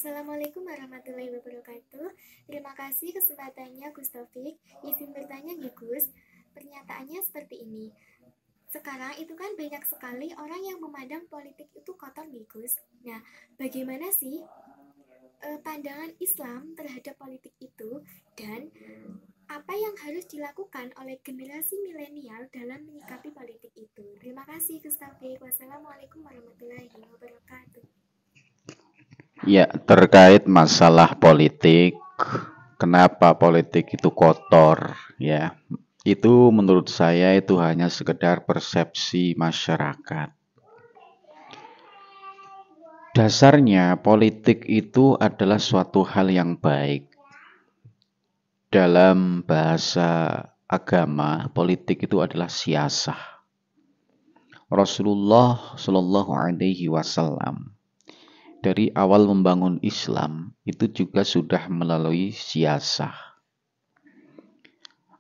Assalamualaikum warahmatullahi wabarakatuh. Terima kasih kesempatannya Gus Taufik. Izin bertanya nih Gus, pernyataannya seperti ini. Sekarang itu kan banyak sekali orang yang memandang politik itu kotor nih Gus. Nah, bagaimana sih pandangan Islam terhadap politik itu dan apa yang harus dilakukan oleh generasi milenial dalam menyikapi politik itu? Terima kasih Gus Taufik. Wassalamualaikum warahmatullahi wabarakatuh. Ya, terkait masalah politik, kenapa politik itu kotor, ya. Itu menurut saya itu hanya sekedar persepsi masyarakat. Dasarnya politik itu adalah suatu hal yang baik. Dalam bahasa agama, politik itu adalah siasah. Rasulullah Shallallahu Alaihi Wasallam dari awal membangun Islam itu juga sudah melalui siasah.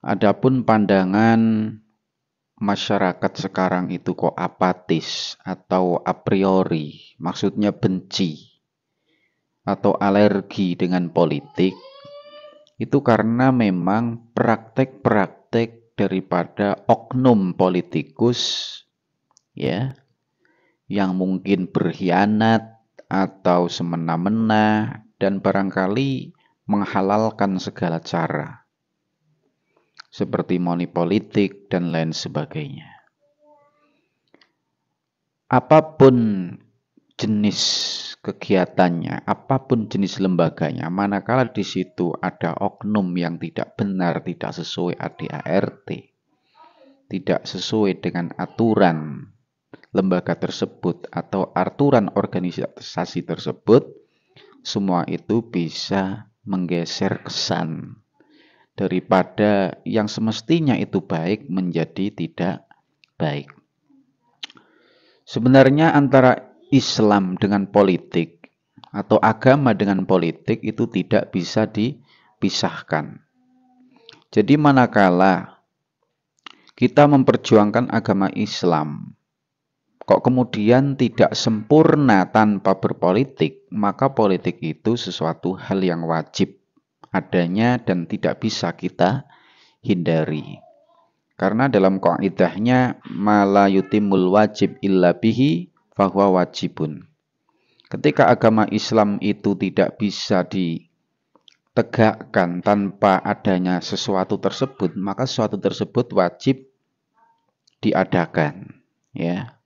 Adapun pandangan masyarakat sekarang itu kok apatis atau a priori, maksudnya benci atau alergi dengan politik, itu karena memang praktek-praktek daripada oknum politikus ya, yang mungkin berkhianat atau semena-mena dan barangkali menghalalkan segala cara seperti money politik dan lain sebagainya. Apapun jenis kegiatannya, apapun jenis lembaganya, manakala di situ ada oknum yang tidak benar, tidak sesuai ADART, tidak sesuai dengan aturan lembaga tersebut atau aturan organisasi tersebut, semua itu bisa menggeser kesan daripada yang semestinya itu baik menjadi tidak baik. Sebenarnya antara Islam dengan politik atau agama dengan politik itu tidak bisa dipisahkan. Jadi manakala kita memperjuangkan agama Islam, kok kemudian tidak sempurna tanpa berpolitik, maka politik itu sesuatu hal yang wajib adanya dan tidak bisa kita hindari. Karena dalam kaidahnya mala yutimul wajib illa bihi fahuwa wajibun. Ketika agama Islam itu tidak bisa ditegakkan tanpa adanya sesuatu tersebut, maka sesuatu tersebut wajib diadakan, ya.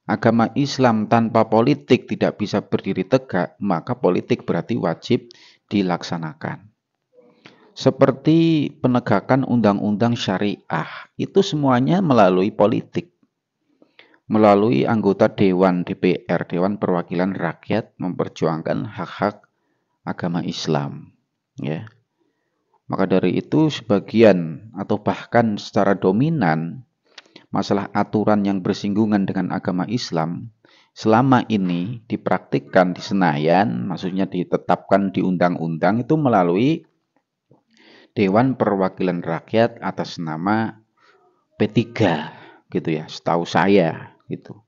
Agama Islam tanpa politik tidak bisa berdiri tegak, maka politik berarti wajib dilaksanakan. Seperti penegakan undang-undang syariah, itu semuanya melalui politik. Melalui anggota Dewan DPR, Dewan Perwakilan Rakyat, memperjuangkan hak-hak agama Islam. Ya. Maka dari itu sebagian atau bahkan secara dominan masalah aturan yang bersinggungan dengan agama Islam selama ini dipraktikkan di Senayan, maksudnya ditetapkan di undang-undang itu melalui Dewan Perwakilan Rakyat atas nama P3 gitu ya, setahu saya gitu.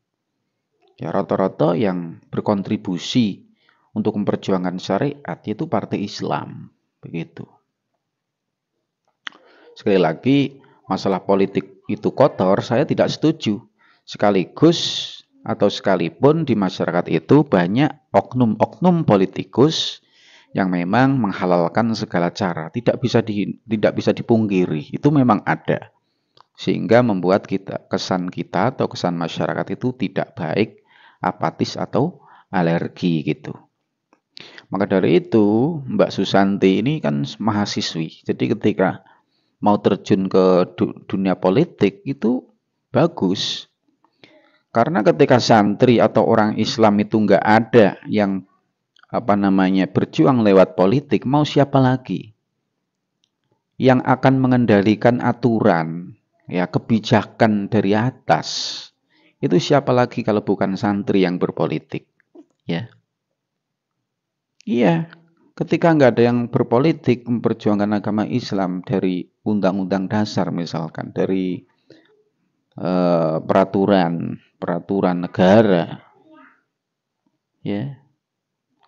Ya rata-rata yang berkontribusi untuk memperjuangkan syariat itu partai Islam begitu. Sekali lagi, masalah politik itu kotor, saya tidak setuju. Sekaligus atau sekalipun di masyarakat itu banyak oknum-oknum politikus yang memang menghalalkan segala cara, tidak bisa dipungkiri, itu memang ada. Sehingga membuat kesan kita atau kesan masyarakat itu tidak baik, apatis atau alergi gitu. Maka dari itu, Mbak Susanti ini kan mahasiswi. Jadi ketika mau terjun ke dunia politik itu bagus. Karena ketika santri atau orang Islam itu nggak ada yang berjuang lewat politik, mau siapa lagi yang akan mengendalikan aturan, ya kebijakan dari atas? Itu siapa lagi kalau bukan santri yang berpolitik, ya? Iya, ketika nggak ada yang berpolitik memperjuangkan agama Islam dari undang-undang dasar misalkan, dari peraturan negara, ya.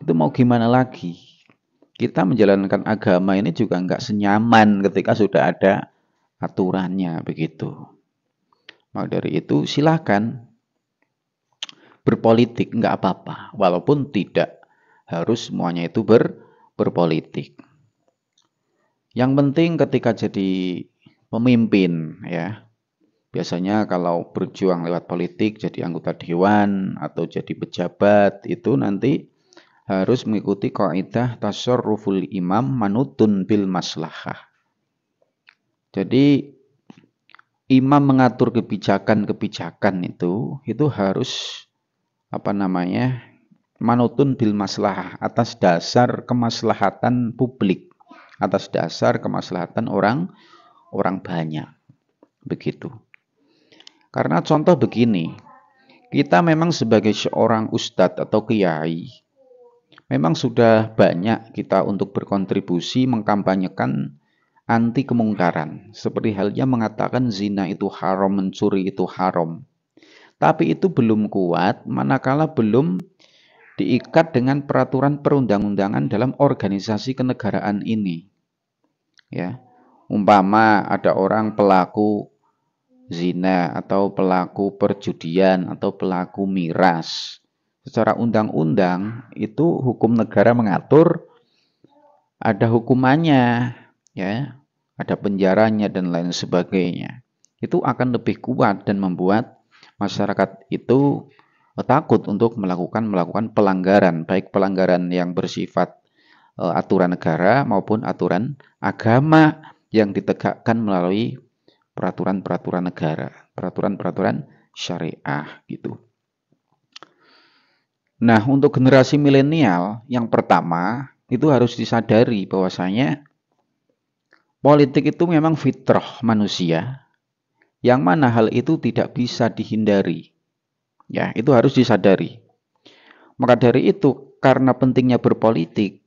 Itu mau gimana lagi? Kita menjalankan agama ini juga nggak senyaman ketika sudah ada aturannya begitu. Maka dari itu silakan berpolitik, nggak apa-apa. Walaupun tidak harus semuanya itu berpolitik. Yang penting ketika jadi pemimpin ya, biasanya kalau berjuang lewat politik jadi anggota dewan atau jadi pejabat itu nanti harus mengikuti kaidah tasarruful imam manutun bil maslahah. Jadi imam mengatur kebijakan-kebijakan itu harus manutun bil maslahah, atas dasar kemaslahatan publik, atas dasar kemaslahatan orang banyak. Begitu. Karena contoh begini, kita memang sebagai seorang ustadz atau kiai, memang sudah banyak kita untuk berkontribusi mengkampanyekan anti kemungkaran. Seperti halnya mengatakan zina itu haram, mencuri itu haram. Tapi itu belum kuat manakala belum diikat dengan peraturan perundang-undangan dalam organisasi kenegaraan ini. Ya. Umpama ada orang pelaku zina atau pelaku perjudian atau pelaku miras. Secara undang-undang itu hukum negara mengatur ada hukumannya, ya, ada penjaranya dan lain sebagainya. Itu akan lebih kuat dan membuat masyarakat itu takut untuk melakukan pelanggaran, baik pelanggaran yang bersifat aturan negara maupun aturan agama yang ditegakkan melalui peraturan-peraturan negara, peraturan-peraturan syariah gitu. Nah, untuk generasi milenial yang pertama itu harus disadari bahwasanya politik itu memang fitrah manusia, yang mana hal itu tidak bisa dihindari. Ya, itu harus disadari. Maka dari itu, karena pentingnya berpolitik,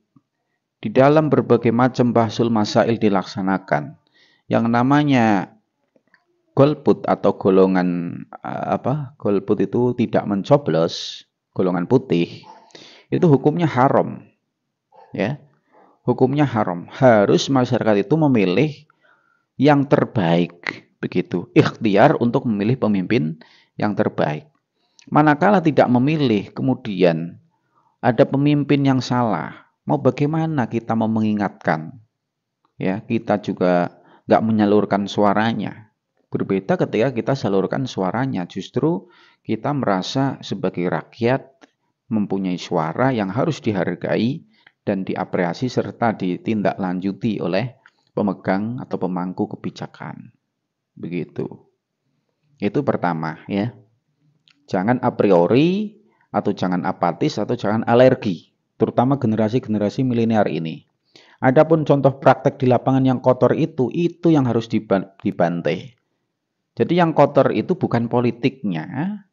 di dalam berbagai macam bahsul masail dilaksanakan, yang namanya golput atau golongan golput itu tidak mencoblos, golongan putih, itu hukumnya haram. Ya. Hukumnya haram. Harus masyarakat itu memilih yang terbaik, begitu. Ikhtiar untuk memilih pemimpin yang terbaik. Manakala tidak memilih, kemudian ada pemimpin yang salah, mau bagaimana kita mau mengingatkan? Ya, kita juga nggak menyalurkan suaranya. Berbeda ketika kita salurkan suaranya, justru kita merasa sebagai rakyat mempunyai suara yang harus dihargai dan diapresiasi serta ditindaklanjuti oleh pemegang atau pemangku kebijakan. Begitu. Itu pertama ya. Jangan a priori atau jangan apatis atau jangan alergi, terutama generasi-generasi milenial ini. Adapun contoh praktek di lapangan yang kotor itu yang harus dibantai. Jadi yang kotor itu bukan politiknya,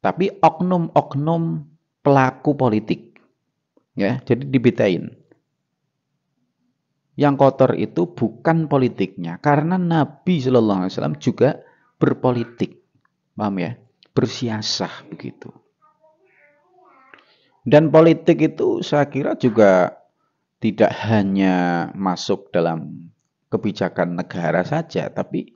tapi oknum-oknum pelaku politik. Ya, jadi dibedain. Yang kotor itu bukan politiknya, karena Nabi Shallallahu Alaihi Wasallam juga berpolitik, paham ya? Bersiasah begitu. Dan politik itu saya kira juga tidak hanya masuk dalam kebijakan negara saja, tapi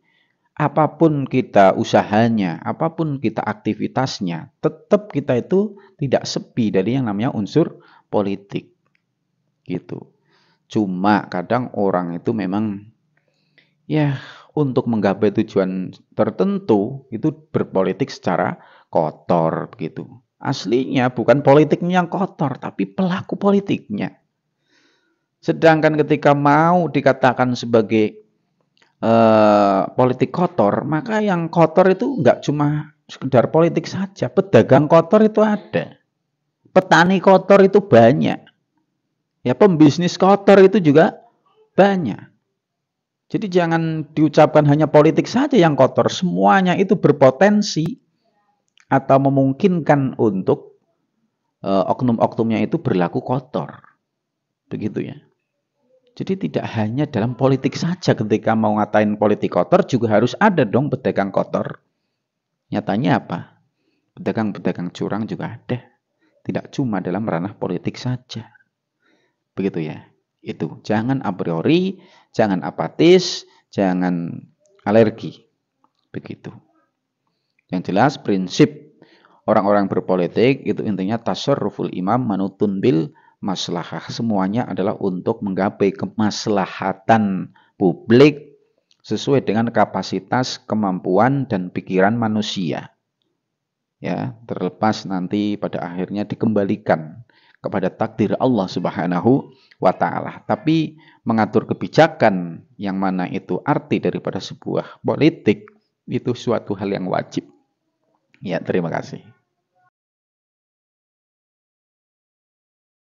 apapun kita usahanya, apapun kita aktivitasnya, tetap kita itu tidak sepi dari yang namanya unsur politik. Gitu. Cuma kadang orang itu memang ya untuk menggapai tujuan tertentu itu berpolitik secara kotor begitu. Aslinya bukan politiknya yang kotor, tapi pelaku politiknya. Sedangkan ketika mau dikatakan sebagai politik kotor, maka yang kotor itu nggak cuma sekedar politik saja. Pedagang kotor itu ada. Petani kotor itu banyak. Ya, pembisnis kotor itu juga banyak. Jadi jangan diucapkan hanya politik saja yang kotor. Semuanya itu berpotensi atau memungkinkan untuk oknum-oknumnya itu berlaku kotor. Begitu ya. Jadi tidak hanya dalam politik saja ketika mau ngatain politik kotor juga harus ada dong pedagang kotor. Nyatanya apa? Pedagang-pedagang curang juga ada. tidak cuma dalam ranah politik saja. Begitu ya. Itu, jangan a priori, jangan apatis, jangan alergi. Begitu. Yang jelas prinsip orang-orang berpolitik itu intinya tasarruful imam manutun bil maslahah. Semuanya adalah untuk menggapai kemaslahatan publik sesuai dengan kapasitas, kemampuan, dan pikiran manusia. Ya, terlepas nanti pada akhirnya dikembalikan kepada takdir Allah Subhanahu wa Ta'ala. Tapi mengatur kebijakan yang mana itu arti daripada sebuah politik itu suatu hal yang wajib. Ya, terima kasih.